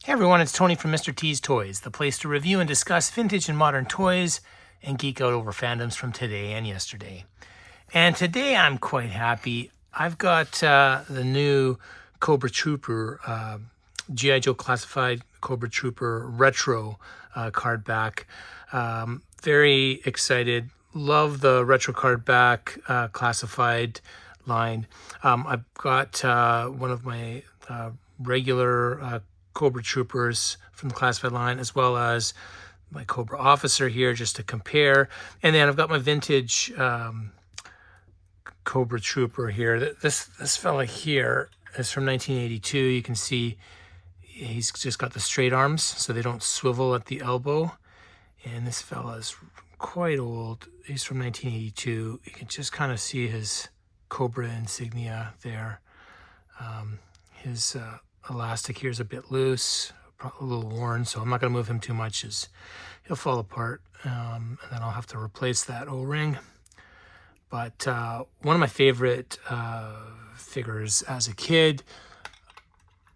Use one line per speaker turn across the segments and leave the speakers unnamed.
Hey everyone, it's Tony from Mr. T's Toys, the place to review and discuss vintage and modern toys and geek out over fandoms from today and yesterday. And today I'm quite happy. I've got the new Cobra Trooper, G.I. Joe Classified Cobra Trooper Retro card back. Very excited. Love the retro card back classified line. I've got one of my regular Cobra Troopers from the classified line, as well as my Cobra Officer here, just to compare. And then I've got my vintage Cobra Trooper here. This fella here is from 1982. You can see he's just got the straight arms, so they don't swivel at the elbow. And this fella is quite old. He's from 1982. You can just kind of see his Cobra insignia there. His elastic here is a bit loose, a little worn, so I'm not going to move him too much as he'll fall apart, and then I'll have to replace that O-ring. But one of my favorite figures as a kid,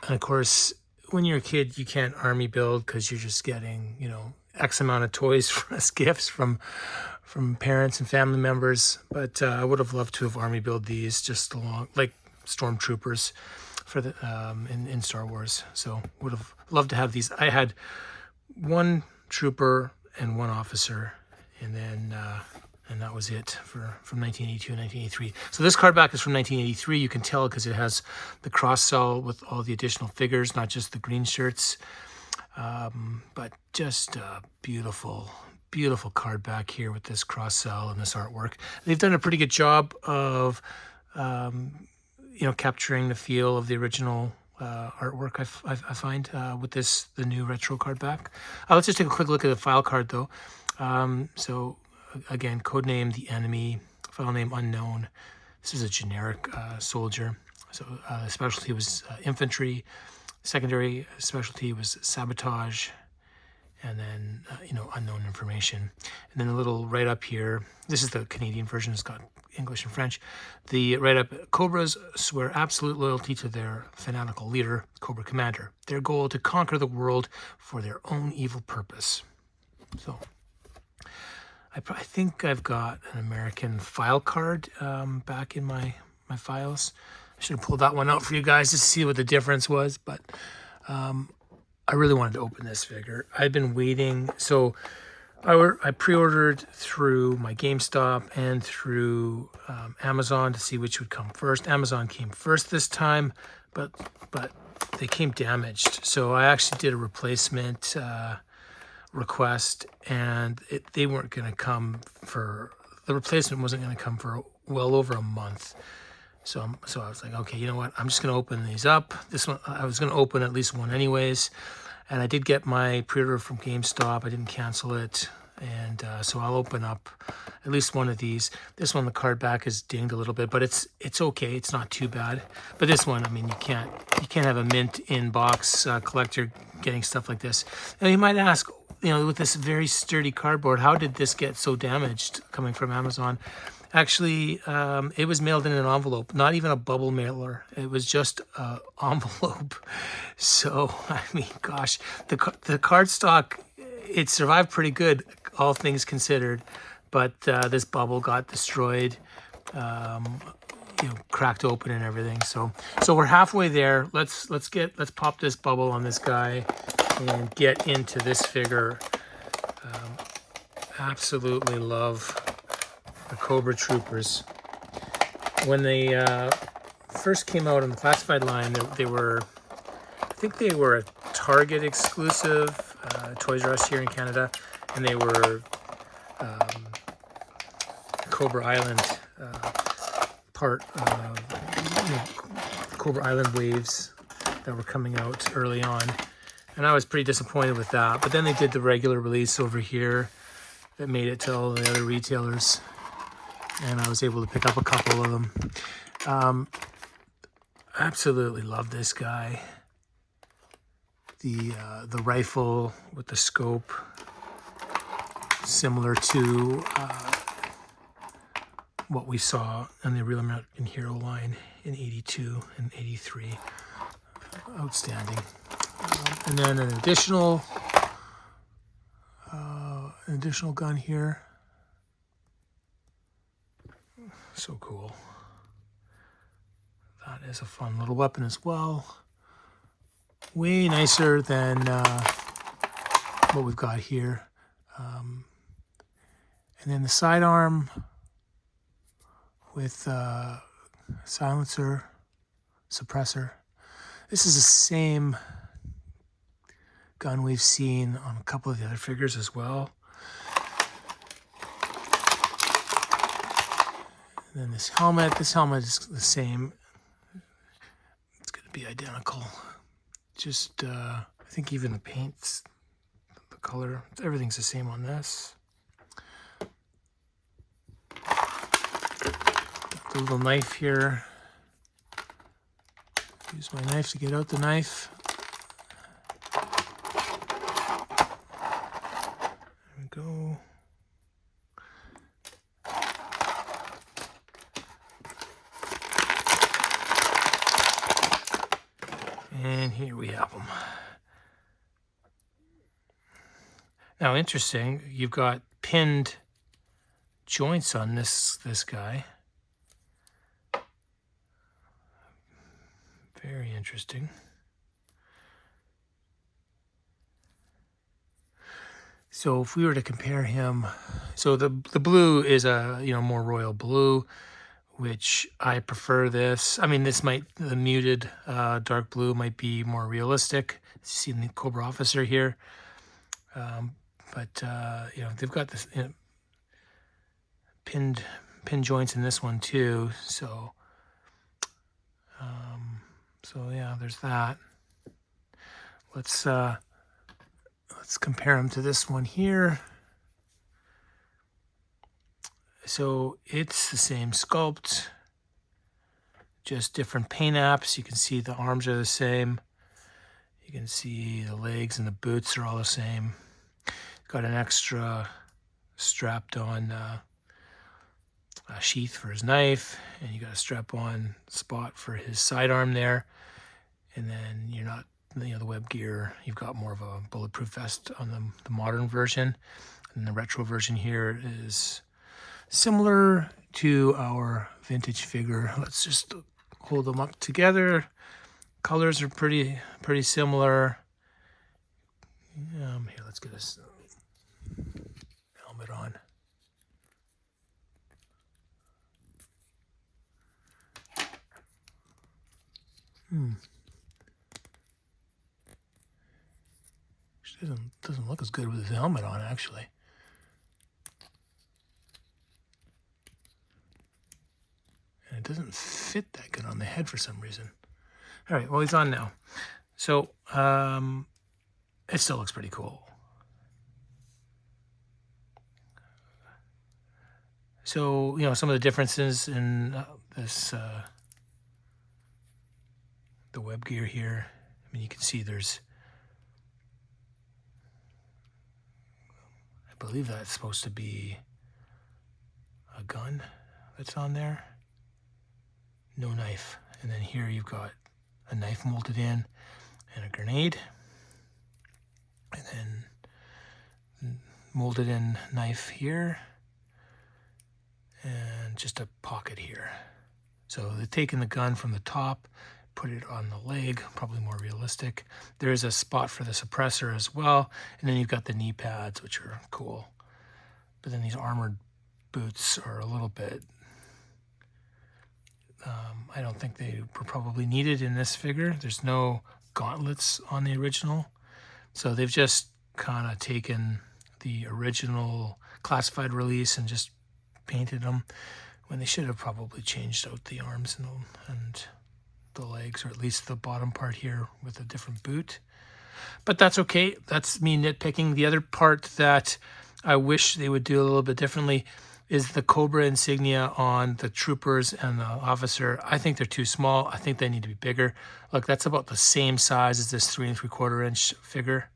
and of course when you're a kid you can't army build because you're just getting, you know, X amount of toys as gifts from parents and family members, but I would have loved to have army build these just along like stormtroopers for the in Star Wars. So would have loved to have these. I had one trooper and one officer, and then and that was it from 1982 and 1983. So this card back is from 1983. You can tell because it has the cross sell with all the additional figures, not just the green shirts, but just a beautiful card back here with this cross sell and this artwork. They've done a pretty good job of you know, capturing the feel of the original artwork, I find, with the new retro card back. Let's just take a quick look at the file card, though. So, again, codename The Enemy, file name unknown. This is a generic soldier. So, specialty was infantry. Secondary specialty was sabotage. And then, you know, unknown information. And then a little right up here, this is the Canadian version, it's got English and French. The right up, Cobras swear absolute loyalty to their fanatical leader, Cobra Commander. Their goal to conquer the world for their own evil purpose. So, I think I've got an American file card back in my files. I should have pulled that one out for you guys to see what the difference was, but I really wanted to open this figure. I've been waiting. So I pre-ordered through my GameStop and through Amazon to see which would come first. Amazon came first this time, but they came damaged. So I actually did a replacement request, and they weren't going to come for, the replacement wasn't going to come for well over a month. So I was like, okay, you know what? I'm just going to open these up. This one, I was going to open at least one anyways. And I did get my pre-order from GameStop. I didn't cancel it. And so I'll open up at least one of these. This one, the card back is dinged a little bit, but it's okay. It's not too bad. But this one, I mean, you can't have a mint in box collector getting stuff like this. Now you might ask, you know, with this very sturdy cardboard, how did this get so damaged coming from Amazon? Actually, it was mailed in an envelope, not even a bubble mailer. It was just an envelope. So, I mean, gosh, the cardstock, it survived pretty good, all things considered. But this bubble got destroyed, you know, cracked open and everything. So we're halfway there. Let's pop this bubble on this guy and get into this figure. Absolutely love the Cobra Troopers. When they first came out on the classified line, they were, I think they were a Target exclusive, Toys R Us here in Canada, and they were Cobra Island part of, you know, Cobra Island waves that were coming out early on, and I was pretty disappointed with that. But then they did the regular release over here that made it to all the other retailers, and I was able to pick up a couple of them. Absolutely love this guy. The rifle with the scope, similar to what we saw in the Real American Hero line in '82 and '83. Outstanding. And then an additional gun here. So cool. That is a fun little weapon as well. Way nicer than what we've got here. And then the sidearm with silencer, suppressor. This is the same gun we've seen on a couple of the other figures as well. And then this helmet is the same. It's going to be identical. Just, I think even the paints, the color, everything's the same on this. Got the little knife here. Use my knife to get out the knife. There we go. And here we have them. Now, interesting, you've got pinned joints on this guy. Very interesting. So if we were to compare him, so the blue is a more royal blue, which I prefer this. I mean, the muted dark blue might be more realistic. You see the Cobra officer here. But they've got this pinned joints in this one too. So yeah, there's that. Let's compare them to this one here. So it's the same sculpt, just different paint apps. You can see the arms are the same. You can see the legs and the boots are all the same. Got an extra strapped on a sheath for his knife, and you got a strap-on spot for his sidearm there. And then you're not, the web gear, you've got more of a bulletproof vest on the modern version. And the retro version here is similar to our vintage figure. Let's just hold them up together. Colors are pretty similar. Here, let's get this helmet on. She doesn't look as good with his helmet on, actually. And it doesn't fit that good on the head for some reason. All right, well, he's on now. So it still looks pretty cool. So, some of the differences in this, the web gear here. I mean, you can see there's, I believe that's supposed to be a gun that's on there. No knife. And then here you've got a knife molded in and a grenade. And then molded in knife here. And just a pocket here. So they've taken the gun from the top, put it on the leg, probably more realistic. There is a spot for the suppressor as well. And then you've got the knee pads, which are cool. But then these armored boots are a little bit, I don't think they were probably needed in this figure. There's no gauntlets on the original. So they've just kind of taken the original classified release and just painted them, when they should have probably changed out the arms and the legs, or at least the bottom part here with a different boot. But that's okay. That's me nitpicking. The other part that I wish they would do a little bit differently is the Cobra insignia on the troopers and the officer. I think they're too small. I think they need to be bigger. Look, that's about the same size as this 3 3/4 inch figure.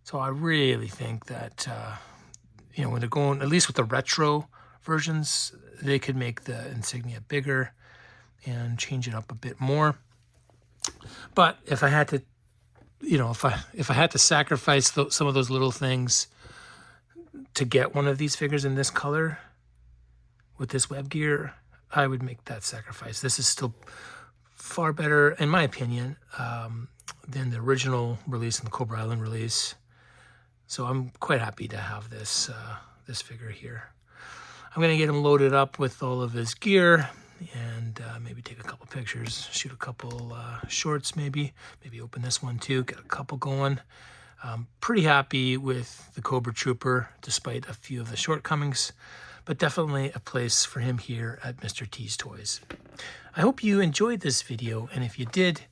So I really think that, when they're going, at least with the retro versions, they could make the insignia bigger and change it up a bit more. But if I had to you know, if I had to sacrifice some of those little things to get one of these figures in this color with this web gear, I would make that sacrifice. This is still far better, in my opinion, than the original release and the Cobra Island release. So I'm quite happy to have this this figure here. I'm going to get him loaded up with all of his gear and maybe take a couple pictures, shoot a couple shorts maybe open this one too, get a couple going. Pretty happy with the Cobra Trooper despite a few of the shortcomings, but definitely a place for him here at Mr. T's Toys. I hope you enjoyed this video, and if you did,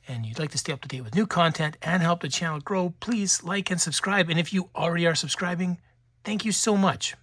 and you'd like to stay up to date with new content and help the channel grow, please like and subscribe. And if you already are subscribing, thank you so much.